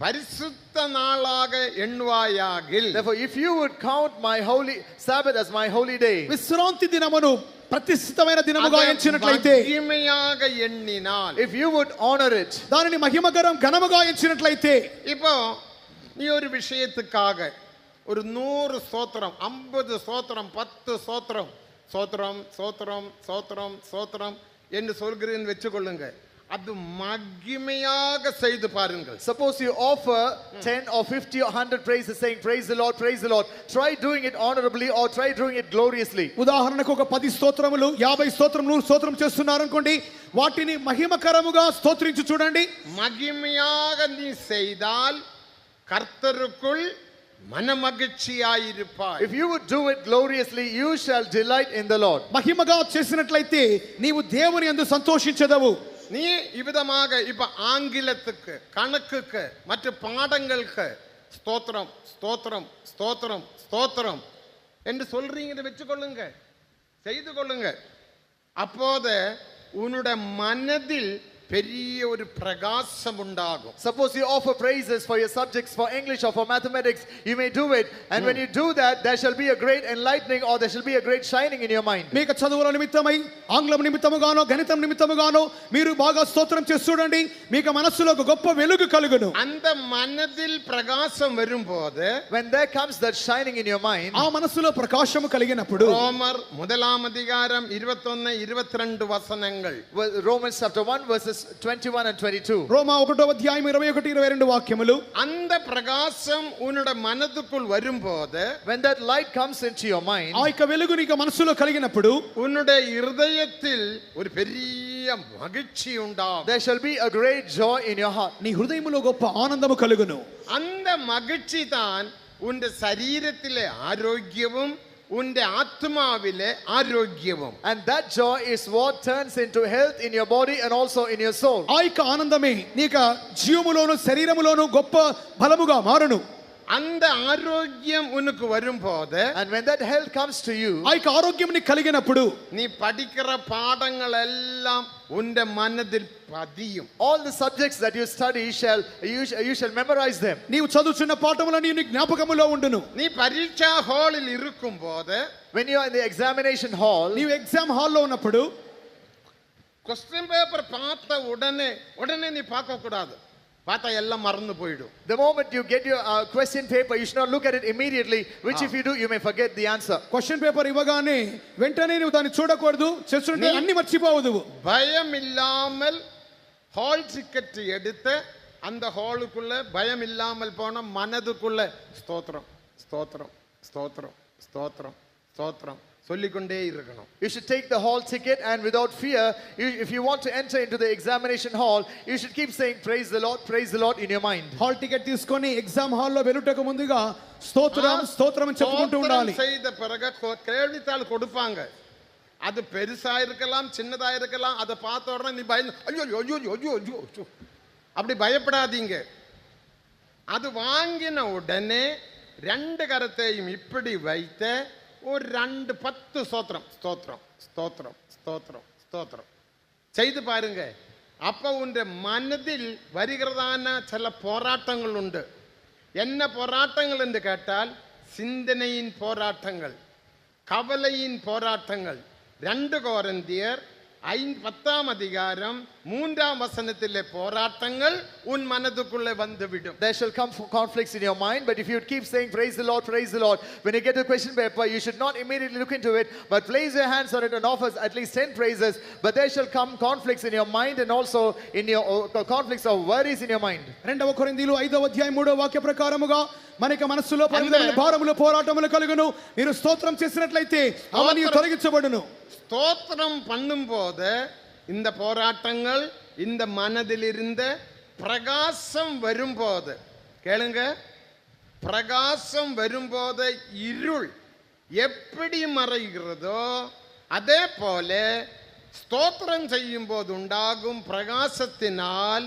பரிசுத்த நாளாக எண்ணுவாயாகில். Therefore, if you would count my holy Sabbath as my holy day, విశ్రాంతి దినమును ప్రతిష్ఠితమైన దినముగా ఎంచినట్లయితే, மகிமையாக எண்ணினால், if you would honor it, దానిని మహిమకరం ఘనముగా ఎంచినట్లయితే, இப்போ நீ ஒரு விஷயத்துக்காக ஒரு 100 ஸ்தோத்திரம், 50 ஸ்தோத்திரம், 10 ஸ்தோத்திரம், ஸ்தோத்திரம் ஸ்தோத்திரம் ஸ்தோத்திரம் ஸ்தோத்திரம் என்று சொல்கிறேன்னு வெச்சுக்கொள்ளுங்க. அது மகிமையாக செய்து பாருங்கள். suppose you offer 10 or 50 or 100 praises saying praise the Lord, praise the Lord. Try doing it honorably or try doing it gloriously. ఉదాహరణకు ఒక 10 స్తోత్రములు, 50 స్తోత్రం, 100 స్తోత్రం చేస్తున్నారు అనుకోండి, వాటిని మహిమకరముగా స్తోత్రించి చూడండి. மகிமையாக நீ செய்தால் கர்த்தருக்குள் மனமகிழ்ச்சியாயிருப்பாய். If you would do it gloriously, you shall delight in the Lord. మహిమగా చేసినట్లయితే నీవు దేవుని యందు సంతోషించెదవు. நீ இவ்விதமாக இப்ப ஆங்கிலத்துக்கு, கணக்குக்கு, மற்ற பாடங்களுக்கு ஸ்தோத்திரம் ஸ்தோத்திரம் ஸ்தோத்திரம் ஸ்தோத்திரம் என்று சொல்றீங்கன்னு வெச்சுக்கொள்ளுங்க, செய்து கொள்ளுங்க. அப்போது உன்னுடைய மனதில் பெரிய ஒரு பிரகாசம் உண்டாகும். Suppose you offer praises for your subjects for English or for mathematics, you may do it, and when you do that, there shall be a great enlightening or there shall be a great shining in your mind. మీకు చదువుల నిమిత్తమై, ఆంగ్లం నిమిత్తముగానో, గణితం నిమిత్తముగానో మీరు బాగా స్తోత్రం చేసి చూడండి, మీకు మనస్సులో ఒక గొప్ప వెలుగు కలుగును. அந்த மனதில் பிரகாசம் வரும்போது, when there comes that shining in your mind, ఆ మనస్సులో ప్రకాశము కలిగినప్పుడు, ரோமர் 1 21 22 வசனங்கள், Romans chapter 1 verses 21 and 22, రోమా 1వ అధ్యాయం 21 22 వాక్యములు, அந்த பிரகாசம் உன்னுடைய மனதுக்குள் வரும்போது, when that light comes into your mind, ఆ యొక్క వెలుగు నీకు మనస్సులో కలిగినప్పుడు, உன்னுடைய இருதயத்தில் ஒரு பெரிய மகிழ்ச்சி உண்டாகும். there shall be a great joy in your heart. నీ హృదయములో గొప్ప ఆనందము కలుగును. அந்த மகிழ்ச்சி தான் உன்னுடைய சரீரத்திலே ஆரோக்கியமும் உன்னுடைய ஆத்மாவிலே ஆரோக்கியமும். And that joy is what turns into health in your body and also in your soul. ఆ యొక్క ఆనందమే నీకు జీవములోను శరీరములోను గొప్ప బలముగా మారును. அந்த ஆரோக்கியம் உனக்கு வரும்போது, and when that health comes to you, ఆ యొక్క ఆరోగ్యం నీకు కలిగినప్పుడు, நீ படிக்கிற பாடங்கள் எல்லாம் உன்னுடைய மனதில் பதியும். all the subjects that you study you shall memorize them. నీవు చదువుచున్న పాఠములన్నీ నీ జ్ఞాపకములో ఉండును. நீ பரீட்சா ஹாலில் இருக்கும்போது, when you are in the examination hall, నీవు ఎగ్జామ్ హాల్లో ఉన్నప్పుడు క్వశ్చన్ పేపర్ பார்த்த உடனே நீ பார்க்க கூடாது. பார்த்தா எல்லாம் மறந்து போய்டும். the moment you get your question paper, you should not look at it immediately, which if you do, you may forget the answer. Question paper ఇవ్వగానే వెంటనే నువ్వు దాన్ని చూడకూడదు, చేస్తుంటే అన్ని మర్చిపోవద్దు. பயம் இல்லாமல் ஹால் டிக்கெட் எடுத்து அந்த ஹாலுக்குள்ள பயம் இல்லாமல் போன மனதுக்குள்ள ஸ்தோத்திரம் ஸ்தோத்திரம் ஸ்தோத்திரம் ஸ்தோத்திரம் ஸ்தோத்திரம் சொல்லிக்கொண்டே இருக்கணும். You should take the hall ticket and without fear, if you want to enter into the examination hall, you should keep saying praise the Lord in your mind. Hall ticket తీసుకొని ఎగ్జామ్ హాల్లో వెలుటకు ముందుగా స్తోత్రం స్తోత్రం అని చెప్పుకుంటూ ఉండాలి. செய்த பிறகு கேள்வித்தாள் கொடுப்பாங்க. அது பெருசா இருக்கலாம், சின்னதா இருக்கலாம். அதை பார்த்த உடனே நீ பயந்து ஐயோ ஐயோ ஐயோ ஐயோ அப்படி பயப்படாதீங்க. அது வாங்கின உடனே 2 கரத்தையும் இப்படி வைத்து ஒரு 10 ஸ்தோத்திரம் ஸ்தோத்திரம் ஸ்தோத்திரம் ஸ்தோத்திரம் ஸ்தோத்திரம் செய்து பாருங்க. அப்ப உன்னுடைய மனதில் வருகிறதான சில போராட்டங்கள் உண்டு. என்ன போராட்டங்கள் என்று கேட்டால், சிந்தனையின் போராட்டங்கள், கவலையின் போராட்டங்கள். 2 கொரிந்தியர் 10ஆம் அதிகாரம் 3ஆம் வசனத்திலே போராட்டங்கள் உன் மனதுக்குள்ளே வந்துவிடும். There shall come conflicts in your mind, but if you keep saying praise the Lord, when you get a question paper, you should not immediately look into it, but place your hands on it and offer at least 10 praises. But there shall come conflicts in your mind and also in your conflicts of worries in your mind. 2వ కొరింథీయులు 5వ అధ్యాయం 3వ వాక్య ప్రకారముగా మనకి మనస్సులో పరిమితమైన భారములు పోరాటములు కలుగును. మీరు స్తోత్రం చేసినట్లయితే అవన్నీ తొలగించబడును. ஸ்தோத்திரம் பண்ணும்போது இந்த போராட்டங்கள் இந்த மனதில் இருந்த பிரகாசம் வரும்போது, கேளுங்க, பிரகாசம் வரும்போது இருள் எப்படி மறைகிறதோ அதே போல ஸ்தோத்திரம் செய்யும் போது உண்டாகும் பிரகாசத்தினால்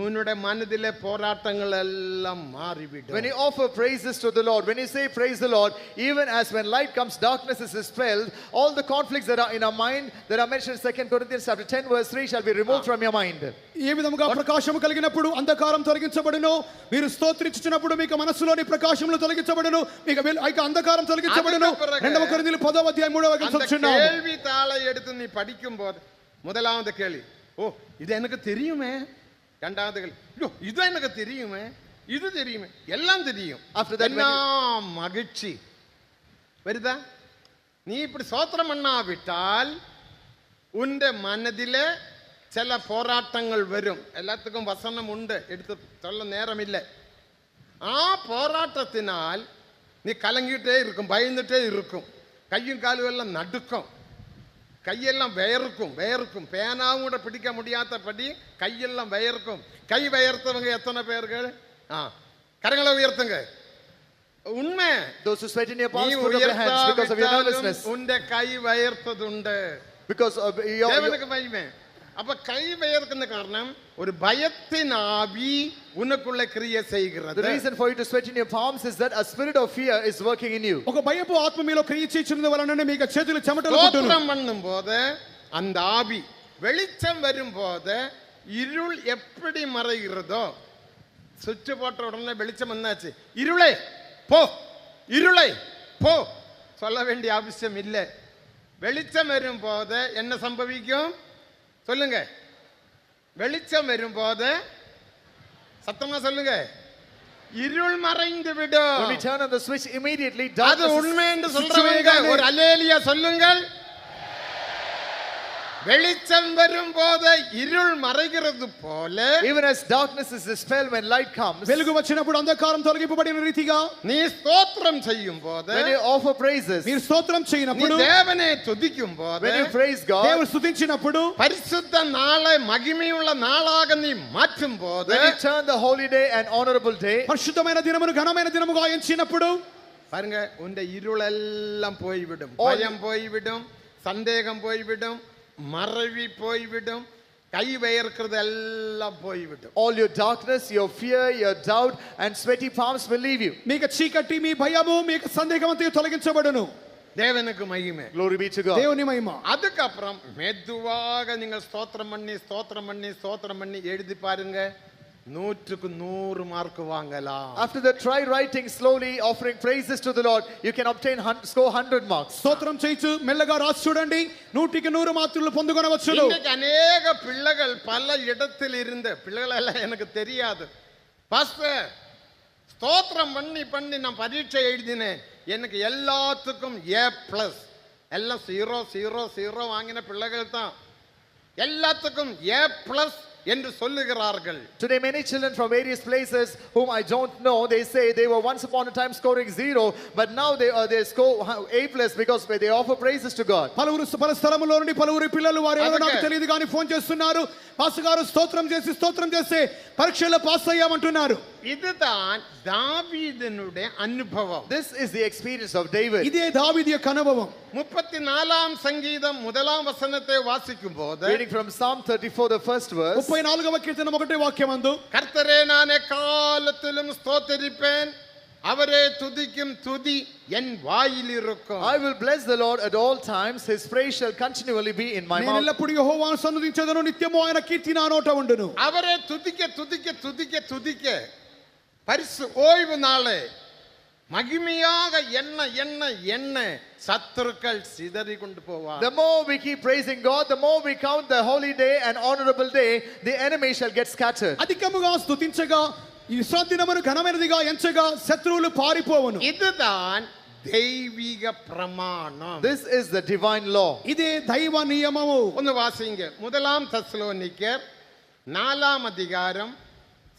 உன்னுடைய மனதிலே போராட்டங்கள் எல்லாம் When மாறிவிடும். you offer praises to the Lord, when you say praise the Lord, even as when light comes, darkness is dispelled, all the conflicts that are in our mind, that are mentioned in 2 Corinthians chapter 10 verse 3 shall be removed from your mind. ఏ విధముగా ప్రకాశము కలిగినప్పుడు అంధకారం తొలగించబడును, మీరు స్తోత్రించుచున్నప్పుడు మీకు మనస్సులోని ప్రకాశములు తొలగించబడును, మీకు అంధకారం తొలగించబడును. 2 కొరింథీయులు 10వ అధ్యాయం 3వ వచనం அந்த చదువుచున్నాము. கேள்வி தாளை எடுத்து நீ படிக்கும்போது முதலாவது கேள்வி, ஓ இது எனக்கு தெரியுமே. இரண்டாவது கேள்வி, ஐயோ இது எனக்கு தெரியுமே, இது தெரியுமே, எல்லாம் தெரியும். After that, எல்லாம் மகிழ்ச்சி வருதா? நீ இப்படி சோத்திரம் பண்ணாவிட்டால் உண்ட மனதிலே சில போராட்டங்கள் வரும். எல்லாத்துக்கும் வசனம் உண்டு, எடுத்து சொல்ல நேரம் இல்லை. போராட்டத்தினால் நீ கலங்கிட்டே இருக்கும், பயந்துட்டே இருக்கும், கையும் காலும் எல்லாம் நடுக்கும், கையெல்லாம் வேர்க்கும், பேனாவும் கூட பிடிக்க முடியாதபடி கையெல்லாம் வேர்க்கும். கை வேர்த்தவங்க எத்தனை பேர்கள்? கரங்களை உயர்த்துங்க. உண்மை. Those who sweat in your palms, put up your hands because of your nervousness. உண்ட கை வேர்த்ததுண்டு. Because of your தேவனுக்கு மகிமை. அப்ப கை வேர்க்குன காரணம் ஒரு பயத்தின் ஆவி உனக்குள்ள கிரியை செய்கிறது. The reason for you to sweat in your palms is that a spirit of fear is working in you. ఒక భయపు ఆత్మ మీలో క్రియ చేస్తున్నందు వలన మీకు చేతులు చెమటలు పుట్టును. స్తోత్రం பண்ணும்போது அந்த ஆவி வெளிச்சம் வரும்போது இருள் எப்படி மறைகிறதோ, சுவிட்ச் போட்ட உடனே வெளிச்சம் வந்தாச்சு, இருளே போ, இருளை போ சொல்ல வேண்டிய அவசியம் இல்லை. வெளிச்சம் வரும்போது என்ன சம்பவிக்கும் சொல்லுங்க? வெளிச்சம் வரும்போது சத்தமா சொல்லுங்க, இருள் மறைந்து விடும். When we turn on the switch, immediately அது darkness உண்மை என்று சொல்றவங்க ஒரு அல்லேலூயா சொல்லுங்கள். வெளிச்சம் வரும்போது இருள் மறைகிறது போல, even as darkness is dispelled when light comes, వెలుగు వచ్చినప్పుడు అంధకారం తొలగింపబడిన రీతిగా நீ ஸ்தோத்திரம் செய்யும்போது, when you offer praises, మీరు స్తోత్రం நீ చేయనప్పుడు, தேவனை துதிக்கும்போது, when you praise God, దేవుని స్తుతించినప్పుడు, பரிசுத்த நாளை மகிமையுள்ள நாளாக நீ மாற்றும்போது, when you turn the holy day and honorable day, పరిశుద్ధమైన దినమును ఘనమైన దినముగా ఎంచినప్పుడు, பாருங்க உன்ட இருளெல்லாம் போய்விடும், பயம் போய்விடும், சந்தேகம் போய்விடும், மறைவி போய்விடும், கை வேர்க்கிறது எல்லாம் போய்விடும். all your darkness, your fear, your doubt and sweaty palms will leave you. మీకు చీకటి, మీ భయము, మీకు సందేహమంతా తొలగించబడును. தேவனுக்கு மகிமை. Glory be to God. దేవుని మహిమ. அதுக்கப்புறம் மெதுவாக நீங்கள் ஸ்தோத்திரம் பண்ணி எழுதி பாருங்க, 100க்கு 100 மார்க் வாங்கலாம். After that, try writing slowly, offering praises to the Lord. You can score 100 marks. స్తోత్రం చేయించు మెల్లగా రాసి చూడండి, 100కి 100 మార్కులు పొందుకొనవచ్చును. இன்னைக்கு अनेक பிள்ளைகள் பல இடத்தில் இருந்த பிள்ளைகள் எல்லாம் எனக்கு தெரியாது. பாஸ்டர் ஸ்தோத்திரம் பண்ணி நான் பரீட்சை எழுதினேன், எனக்கு எல்லாத்துக்கும் A+, எல்லாம் 0 வாங்கின பிள்ளைகள் தான் எல்லாத்துக்கும் A+ என்று சொல்லுகிறார்கள். Today many children from various places whom I don't know, they say they were once upon a time scoring 0, but now they score A+ because they offer praises to God. పలువురు పల స్థలములో నుండి పలువురు పిల్లలు వారు ఎవరో నాకు తెలియదు కానీ ఫోన్ చేస్తున్నారు, పాస్టర్ గారు స్తోత్రం చేసి పరీక్షలో పాస్ అయ్యామంటున్నారు. இதுதான் தாவீதினுடைய அனுபவம். This is the experience of David. ఇదే దావీదు యొక్క అనుభవం. 34ஆம் சங்கீதம் 1ஆம் வசனத்தை வாசிக்கும்போது, Reading from Psalm 34 the first verse, 34వ కీర్తన 1వ వాక్యమందు, கர்த்தரே நான் எக்காலத்திலும் ஸ்தோத்திரிப்பேன், அவரே துதிக்கும் துதி என் வாயில் இருக்கும். I will bless the Lord at all times, his praise shall continually be in my నేను mouth. ఎల్లప్పుడూ యెహోవాను సన్నుతించెదను, నిత్యము ఆయన కీర్తి నా నోట ఉండును. அவரே துதிக்க பரிசு ஓய்வு நாளே மகிமையாக என்ன சத்துருக்கள் சிதறி கொண்டு போவார். The more we keep praising God, the more we count the holy day and honorable day, the enemy shall get scattered. అధికముగా స్తుతించగా, ఈ విశ్రాంతి దినమును ఘనమైనదిగా ఎంచగా శత్రువులు పారిపోవును. இதுதான் தெய்வீக பிரமாணம். This is the divine law. ఇదే దైవ నియమము. ഒന്ന് വാസിங்க, 1 தெசலோனிக்கர் 4ஆம் அதிகாரம்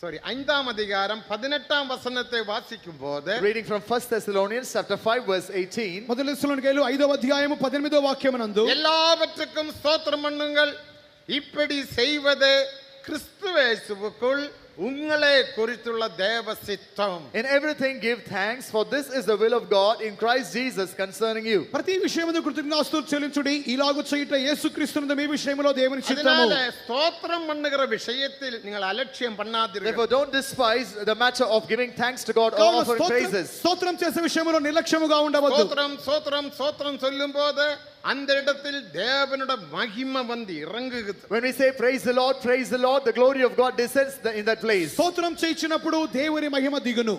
5ஆம் அதிகாரம் 18ஆம் வசனத்தை வாசிக்கும் போது, Reading from 1 Thessalonians chapter 5 verse 18, మొదటి తెస్సలోనికైలు 5వ అధ్యాయము 18వ వాక్యమునందు, எல்லாவற்றுக்கும் ஸ்தோத்திரம் பண்ணுங்கள், இப்படி செய்வது கிறிஸ்து இயேசுவுக்குள் உங்களை குறித்துள்ள தேவ சித்தம். In everything give thanks, for this is the will of God in Christ Jesus concerning you. ప్రతి విషయమందు కృతజ్ఞతాస్తుతులు చెల్లించుడి, ఇలాగు చేయుట యేసుక్రీస్తునందు మీ విషయములో దేవుని చిత్తము. அதனால ஸ்தோத்திரம் பண்ணுகிற விஷயத்தில் நீங்கள் அலட்சியம் பண்ணாதீர்கள். Therefore don't despise the matter of giving thanks to God or కావున offering praises. స్తోత్రం చేసే విషయములో నిర్లక్ష్యముగా ఉండవద్దు. ஸ்தோத்திரம் ஸ்தோத்திரம் ஸ்தோத்திரம் சொல்லும்போது அந்த இடத்தில் தேவனுடைய மகிமை வந்து இறங்குகிறது. When we say praise the Lord, the glory of God descends in that place. స్తోత్రం చేయించినప్పుడు దేవుని మహిమ దిగును.